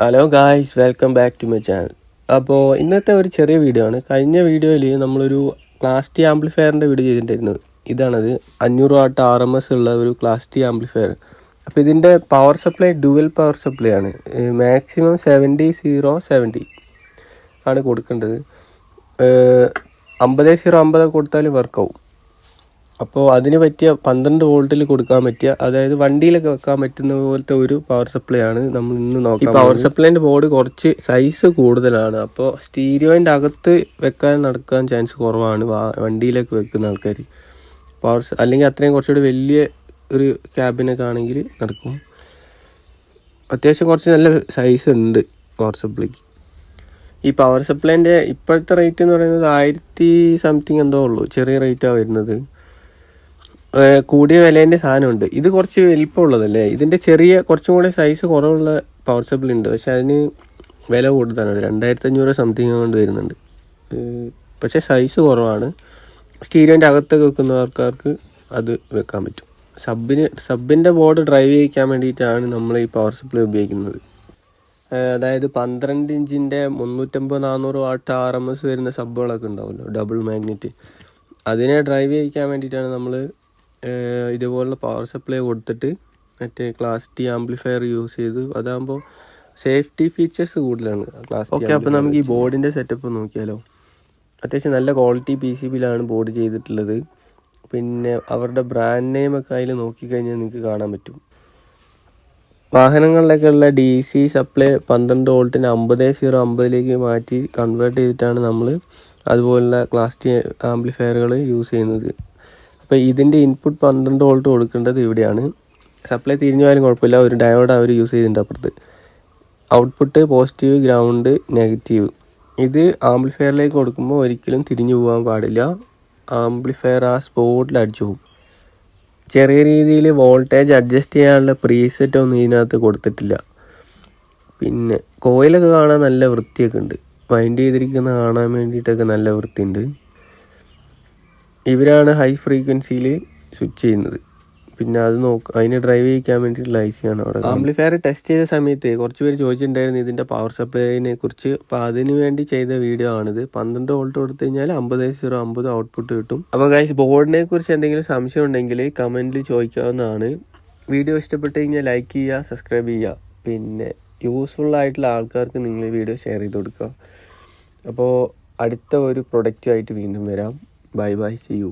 Hello guys, welcome back to my channel. അപ്പോൾ ഇന്നത്തെ ഒരു ചെറിയ വീഡിയോ ആണ്. കഴിഞ്ഞ വീഡിയോയിൽ നമ്മളൊരു ക്ലാസ് ടി ആംപ്ലിഫയറിൻ്റെ വീഡിയോ ചെയ്തിട്ടുണ്ടായിരുന്നു. ഇതാണത് 500 വാട്ട് RMS ഉള്ള ഒരു ക്ലാസ് ടി ആംപ്ലിഫയർ. അപ്പോൾ ഇതിൻ്റെ power supply dual power supply ആണ്. മാക്സിമം 70-0-70 ആണ് കൊടുക്കേണ്ടത്. 50-0-50 കൊടുത്താൽ വർക്കാവും. അപ്പോൾ അതിന് പറ്റിയ 12 വോൾട്ടിൽ കൊടുക്കാൻ പറ്റിയ, അതായത് വണ്ടിയിലൊക്കെ വെക്കാൻ പറ്റുന്ന പോലത്തെ ഒരു പവർ സപ്ലൈ ആണ് നമ്മൾ ഇന്ന് നോക്കാം. ഈ പവർ സപ്ലൈൻ്റെ ബോർഡ് കുറച്ച് സൈസ് കൂടുതലാണ്. അപ്പോൾ സ്റ്റീരിയോൻ്റെ അകത്ത് വെക്കാൻ നടക്കാൻ ചാൻസ് കുറവാണ് വണ്ടിയിലൊക്കെ വെക്കുന്ന ആൾക്കാർ. അല്ലെങ്കിൽ അത്രയും കുറച്ചുകൂടി വലിയ ഒരു ക്യാബിനൊക്കെ ആണെങ്കിൽ നടക്കും. അത്യാവശ്യം കുറച്ച് നല്ല സൈസ് ഉണ്ട് പവർ സപ്ലൈക്ക്. ഈ പവർ സപ്ലൈൻ്റെ ഇപ്പോഴത്തെ റേറ്റ് എന്ന് പറയുന്നത് 1000 എന്തോ ഉള്ളൂ. ചെറിയ റേറ്റാണ് വരുന്നത്. കൂടിയ വിലേൻ്റെ സാധനമുണ്ട്. ഇത് കുറച്ച് വലിപ്പമുള്ളതല്ലേ. ഇതിൻ്റെ കുറച്ചും കൂടെ സൈസ് കുറവുള്ള പവർ സപ്ലൈ ഉണ്ട്. പക്ഷെ അതിന് വില കൂടുതലാണ്. 2500 കൊണ്ട് വരുന്നുണ്ട്. പക്ഷേ സൈസ് കുറവാണ്. സ്റ്റീരിയോൻ്റെ അകത്തൊക്കെ വെക്കുന്ന ആൾക്കാർക്ക് അത് വെക്കാൻ പറ്റും. സബിൻ്റെ ബോർഡ് ഡ്രൈവ് ചെയ്യിക്കാൻ വേണ്ടിയിട്ടാണ് നമ്മൾ ഈ പവർ സപ്ലൈ ഉപയോഗിക്കുന്നത്. അതായത് 12 ഇഞ്ചിൻ്റെ 350-400 വാട്ട് RMS വരുന്ന സബ്ബുകളൊക്കെ ഉണ്ടാവുമല്ലോ, ഡബിൾ മാഗ്നറ്റ്. അതിനെ ഡ്രൈവ് ചെയ്യിക്കാൻ വേണ്ടിയിട്ടാണ് നമ്മൾ ഇതുപോലുള്ള പവർ സപ്ലൈ കൊടുത്തിട്ട് മറ്റേ ക്ലാസ് ടി ആംപ്ലിഫയർ യൂസ് ചെയ്ത്. അതാകുമ്പോൾ സേഫ്റ്റി ഫീച്ചേഴ്സ് കൂടുതലാണ് ക്ലാസ് ടി. ഓക്കെ, അപ്പോൾ നമുക്ക് ഈ ബോർഡിൻ്റെ സെറ്റപ്പ് നോക്കിയാലോ. അത്യാവശ്യം നല്ല ക്വാളിറ്റി PCBയിലാണ് ബോർഡ് ചെയ്തിട്ടുള്ളത്. പിന്നെ അവരുടെ ബ്രാൻഡ് നെയിമൊക്കെ അതിൽ നോക്കിക്കഴിഞ്ഞാൽ നിങ്ങൾക്ക് കാണാൻ പറ്റും. വാഹനങ്ങളിലൊക്കെ ഉള്ള DC സപ്ലൈ 12 വോൾട്ടിന് 50-0-50 മാറ്റി കൺവേർട്ട് ചെയ്തിട്ടാണ് നമ്മൾ അതുപോലുള്ള ക്ലാസ് ടി ആംപ്ലിഫയറുകൾ യൂസ് ചെയ്യുന്നത്. അപ്പോൾ ഇതിൻ്റെ ഇൻപുട്ട് 12 വോൾട്ട് കൊടുക്കേണ്ടത് ഇവിടെയാണ്. സപ്ലൈ തിരിഞ്ഞു പോയാലും കുഴപ്പമില്ല, ഒരു ഡയോഡ് അവർ യൂസ് ചെയ്തിട്ടുണ്ട് അപ്പുറത്ത്. Output positive, ground negative. ഇത് ആംപ്ലിഫയറിലേക്ക് കൊടുക്കുമ്പോൾ ഒരിക്കലും തിരിഞ്ഞു പോകാൻ പാടില്ല. ആംപ്ലിഫയർ ആ സ്പോട്ടിൽ അടിച്ചു പോകും. ചെറിയ രീതിയിൽ വോൾട്ടേജ് അഡ്ജസ്റ്റ് ചെയ്യാനുള്ള പ്രീസെറ്റ് ഒന്നും ഇതിനകത്ത് കൊടുത്തിട്ടില്ല. പിന്നെ കോയിലൊക്കെ കാണാൻ നല്ല വൃത്തിയൊക്കെ ഉണ്ട്. വൈൻഡ് ചെയ്തിരിക്കുന്ന കാണാൻ വേണ്ടിയിട്ടൊക്കെ നല്ല വൃത്തിയുണ്ട്. ഇവരാണ് ഹൈ ഫ്രീക്വൻസിയിൽ സ്വിച്ച് ചെയ്യുന്നത്. പിന്നെ അതിന് ഡ്രൈവ് ചെയ്യിക്കാൻ വേണ്ടിയിട്ടുള്ള IC ആണ് അവിടെ. ആംപ്ലിഫയർ ടെസ്റ്റ് ചെയ്ത സമയത്ത് കുറച്ച് പേര് ചോദിച്ചിട്ടുണ്ടായിരുന്നു ഇതിൻ്റെ പവർ സപ്ലൈനെ കുറിച്ച്. അപ്പോൾ അതിന് വേണ്ടി ചെയ്ത വീഡിയോ ആണിത്. 12 വോൾട്ട് കൊടുത്തു കഴിഞ്ഞാൽ 50-0-50 ഔട്ട്പുട്ട് കിട്ടും. അപ്പോൾ ഗൈസ്, ബോർഡിനെ കുറിച്ച് എന്തെങ്കിലും സംശയം ഉണ്ടെങ്കിൽ കമൻറ്റിൽ ചോദിക്കാവുന്നതാണ്. വീഡിയോ ഇഷ്ടപ്പെട്ട് കഴിഞ്ഞാൽ ലൈക്ക് ചെയ്യുക, സബ്സ്ക്രൈബ് ചെയ്യുക. പിന്നെ യൂസ്ഫുൾ ആയിട്ടുള്ള ആൾക്കാർക്ക് നിങ്ങൾ ഈ വീഡിയോ ഷെയർ ചെയ്ത് കൊടുക്കുക. അപ്പോൾ അടുത്ത ഒരു പ്രൊഡക്റ്റുമായിട്ട് വീണ്ടും വരാം. Bye bye, see U.